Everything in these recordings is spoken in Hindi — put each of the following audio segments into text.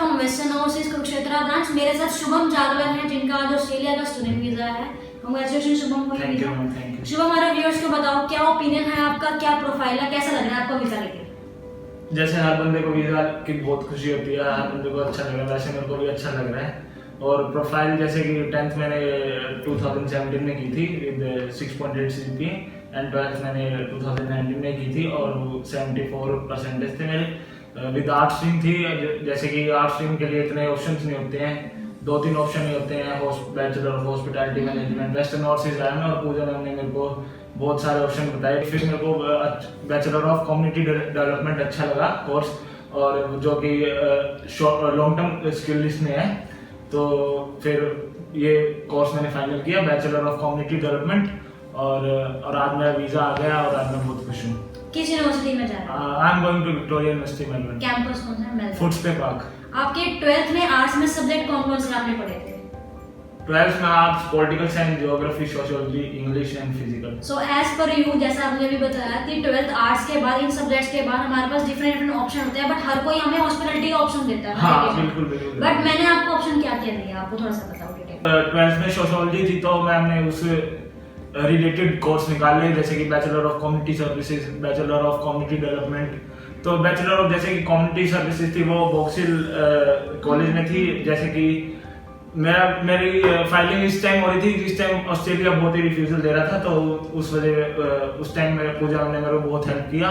From western overseas Kurukshetra branch. मेरे साथ शुभम जागलन है जिनका आज ऑस्ट्रेलिया का स्टूडेंट वीजा है। Congratulation Shubham for thank you visa. Ma'am, thank you. Shubham, हमारे व्यूअर्स को बताओ क्या ओपिनियन है आपका, क्या प्रोफाइल है, कैसा लग रहा है आपको वीजा लेके? जैसे हर बंदे को वीजा की बहुत खुशी होती है, हर बंदे को अच्छा लग रहा है, वैसे मेरे को भी अच्छा लग रहा है। और प्रोफाइल जैसे कि 10th मैंने 2017 में की थी विद 6.8 CGPA एंड 12th मैंने 2019 में की थी और 74% थे मेरे। विद आर्ट स्ट्रीम थी, जैसे कि आर्ट स्ट्रीम के लिए इतने ऑप्शंस नहीं होते हैं, 2-3 ऑप्शन ही होते हैं, bachelor of hospitality management. Western overseas आया मैं और पूजा मैम ने मेरे को बहुत सारे ऑप्शन बताए। फिर मेरे को बैचलर ऑफ कम्युनिटी डेवलपमेंट अच्छा लगा कोर्स, और जो कि लॉन्ग टर्म स्किल लिस्ट में है। तो फिर ये कोर्स मैंने फाइनल किया, बैचलर ऑफ कम्युनिटी डेवलपमेंट, और आज मेरा वीजा आ गया और आज मैं बहुत खुश हूँ। किस यूनिवर्सिटी में जा रहे हैं? I am going to Victoria University Melbourne. Campus कौन सा है? मेलबर्न। Footscray park. आपके 12th में आर्ट्स में सब्जेक्ट कौन-कौन से आपने पढ़े थे? 12th में arts, political science, geography, sociology, English and physical. So as per you, जैसा आपने अभी बताया कि 12th आर्ट्स के बाद इन सब्जेक्ट्स के बाद हमारे पास डिफरेंट ऑप्शन होते हैं, बट हर कोई हमें हॉस्पिटैलिटी का ऑप्शन देता है। हाँ, बिल्कुल बिल्कुल। बट मैंने आपको ऑप्शन क्या क्या दिया, आपको थोड़ा सा बताओ डिटेल। 12th में सोशियोलॉजी थी तो मैम ने उस रिलेटेड कोर्स निकाले, जैसे कि bachelor of community services, bachelor of community development. तो बैचलर ऑफ जैसे कि कम्युनिटी सर्विसेज थी वो बॉक्सिल कॉलेज में थी। जैसे कि मेरी फाइलिंग इस टाइम हो रही थी जिस टाइम ऑस्ट्रेलिया बहुत ही रिफ्यूजल दे रहा था, तो उस वजह उस टाइम में पूजा ने मेरे को बहुत हेल्प किया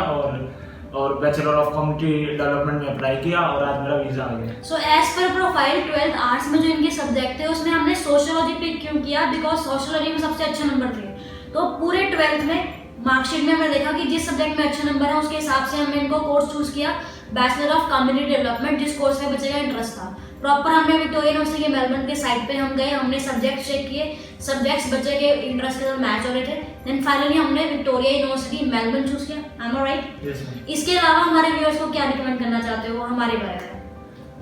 और बैचलर ऑफ कम्युनिटी डेवलपमेंट में अप्लाई किया और आज मेरा वीजा आ गया। So as per profile 12th arts में जो इनके सब्जेक्ट थे उसमें हमने सोशियोलॉजी पिक क्यों किया? बिकॉज सोशियोलॉजी में सबसे अच्छे नंबर थे। तो पूरे 12th में मार्कशीट में हमने देखा कि जिस सब्जेक्ट में अच्छे नंबर है उसके हिसाब से हमने इनको कोर्स चूज किया, बैचलर ऑफ कम्युनिटी डेवलपमेंट, जिस कोर्स में बच्चे का इंटरेस्ट था। प्रॉपर हमने विक्टोरिया यूनिवर्सिटी के मेलबर्न के साइट पे हम गए, हमने सब्जेक्ट चेक किए, सब्जेक्ट्स बच्चे के इंटरेस्ट के साथ मैच हो रहे थे। देन फाइनली हमने विक्टोरिया यूनिवर्सिटी मेलबर्न चूज किया। एम आई राइट? Yes, ma'am. इसके अलावा हमारे व्यूअर्स को क्या रिकमेंड करना चाहते हो हमारे बारे में?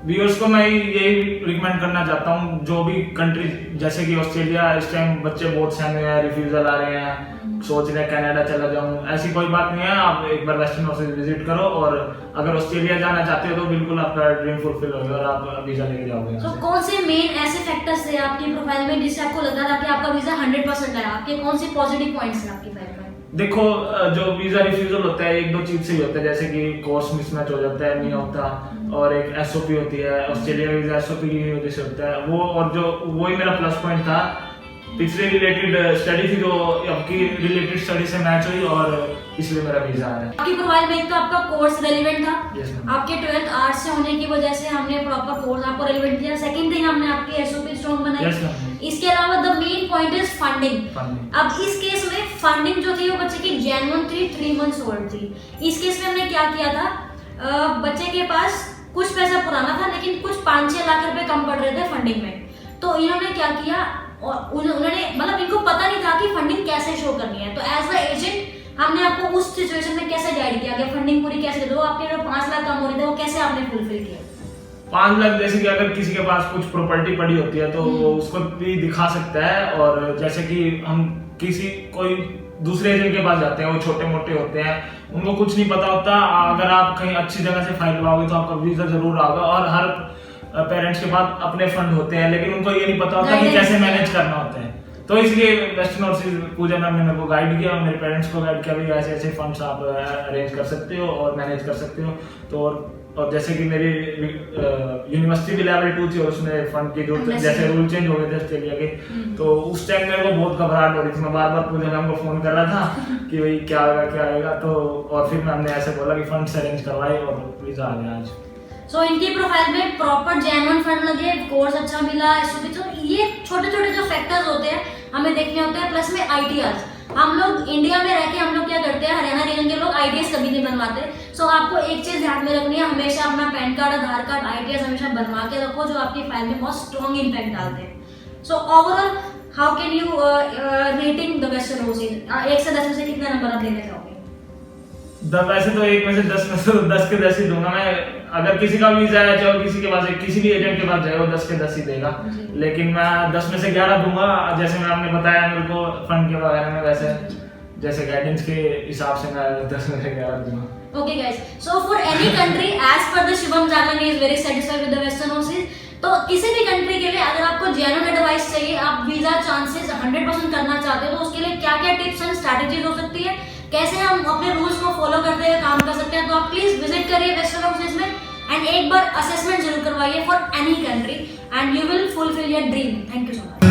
व्यूअर्स को मैं यही रिकमेंड करना चाहता हूँ, जो भी कंट्री जैसे कि ऑस्ट्रेलिया, इस टाइम बच्चे बहुत सहमे हैं, रिफ्यूजल आ रहे हैं, सोच रहे हैं कनाडा चला जाऊँ, ऐसी कोई बात नहीं है। आप एक बार वेस्टर्न ओवरसीज विजिट करो और अगर ऑस्ट्रेलिया जाना चाहते हो तो बिल्कुल आपका ड्रीम फुलफिल होगा और आप वीजा लेके जाओगे। तो कौन से मेन ऐसे फैक्टर्स थे आपकी प्रोफाइल में जिससे आपको लग रहा था कि आपका वीजा 100% है? आपके कौन से पॉजिटिव पॉइंट्स हैं आपकी फाइल में? देखो, जो वीजा रिफ्यूजल होता है 1-2 चीज से ही होता है, जैसे कि कोर्स मिसमैच हो जाता है, नहीं होता, और एक एसओपी होती है, ऑस्ट्रेलिया वीजा एसओपी की वजह से होता है वो। और जो वही मेरा प्लस पॉइंट था, पिछले रिलेटेड स्टडी थी जो आपकी रिलेटेड स्टडी से मैच हुई और इसलिए मेरा वीजा आया। आपकी प्रोफाइल में एक तो आपका कोर्स रेलेवेंट था। Yes, ma'am. आपके 12th आर्ट्स से होने की वजह से हमने प्रॉपर कोर्स आपको रेलेवेंट दिया। सेकंड थिंग, हमने आपकी एसओपी स्ट्रांग बनाई। Yes, ma'am. इसके अलावा the main point is funding. Funding. अब इस केस में फंडिंग जो थी वो बच्चे की जेन्युइन थी, 3 months ओल्ड थी। इस केस में हमने क्या किया था, बच्चे के पास कुछ पैसा पुराना था लेकिन कुछ 5-6 लाख रुपए कम पड़ रहे थे फंडिंग में। तो इन्होंने क्या किया, और उन्होंने मतलब इनको पता नहीं था कि फंडिंग कैसे शो करनी है। तो एज अ एजेंट हमने आपको उस सिचुएशन में कैसे गाइड किया कि फंडिंग पूरी कैसे दे दो। आपके जो 5 लाख कम हो रहे थे वो कैसे आपने फुलफिल किया? 5 लाख, जैसे कि अगर किसी के पास कुछ प्रॉपर्टी पड़ी होती है तो वो उसको भी दिखा सकता है। और जैसे कि हम कोई दूसरे एजेंट के पास जाते हैं, वो छोटे मोटे होते हैं, उनको कुछ नहीं पता होता। अगर आप कहीं अच्छी जगह से फाइल लगाओगे तो आपका वीजा जरूर आएगा। और हर पेरेंट्स के पास अपने फंड होते हैं लेकिन उनको ये नहीं पता होता कि कैसे मैनेज करना होता है। तो इसलिए वेस्टर्न ओवरसीज पूजा मैम ने मेरे को गाइड किया और मेरे पेरेंट्स को गाइड किया, भी ऐसे ऐसे फंड्स आप अरेंज कर सकते हो और मैनेज कर सकते हो। तो और जैसे कि मेरी यूनिवर्सिटी भी लेवल 2 थी और उसमें फंड की जरूरत, जैसे रूल चेंज हो गए थे ऑस्ट्रेलिया के, तो उस टाइम मेरे को बहुत घबराहट हो रही थी। मैं बार बार पूजा मैम को फोन कर रहा था कि भाई क्या होगा क्या आएगा। तो और फिर मैम ने ऐसे बोला कि फंड्स अरेंज करवाए और वीजा आ गया आज। सो इनकी प्रोफाइल में प्रॉपर जेन्युइन फंड लगे, कोर्स अच्छा मिला, एसओपी। तो ये छोटे छोटे जो फैक्टर्स होते हैं हमें देखने होते हैं। प्लस में आईटीआर, हम लोग इंडिया में रह के हम लोग क्या करते हैं, हरियाणा रीजन के लोग आईटीएस कभी नहीं बनवाते। सो आपको एक चीज ध्यान में रखनी है, हमेशा अपना पैन कार्ड, आधार कार्ड, आईटीएस हमेशा बनवा के रखो, जो आपकी फाइल में बहुत स्ट्रॉन्ग इम्पैक्ट डालते हैं। So overall how can you rating the western overseas? 1 से 10 में से कितना नंबर आप देना चाहोगे? वैसे तो 1 में से 10 में से 10 के 10 ही दूंगा मैं। अगर किसी का वीजा है, चाहे किसी के पास किसी भी एजेंट के पास जाए, वो 10 के 10 ही देगा। लेकिन मैं 10 में से 11 दूंगा। जैसे मैंने बताया मेरे को फंड के बारे में, वैसे जैसे गाइडेंस के हिसाब से मैं 10 में से 11 दूंगा। Okay guys, so for any country as per the Shivam Jalani is very satisfied with the Western overseas. तो किसी भी कंट्री के लिए अगर आपको जेन्युइन एडवाइस चाहिए, आप वीजा चांसेस 100% करना चाहते हो, तो उसके लिए क्या क्या टिप्स एंड स्ट्रैटेजीज हो सकती है, कैसे हम अपने रूल्स को फॉलो करते हुए काम कर सकते हैं, तो आप प्लीज विजिट करिए वेस्टर्न ओवरसीज में एंड एक बार असेसमेंट जरूर करवाइए for any country and you will fulfil your dream. Thank you so much.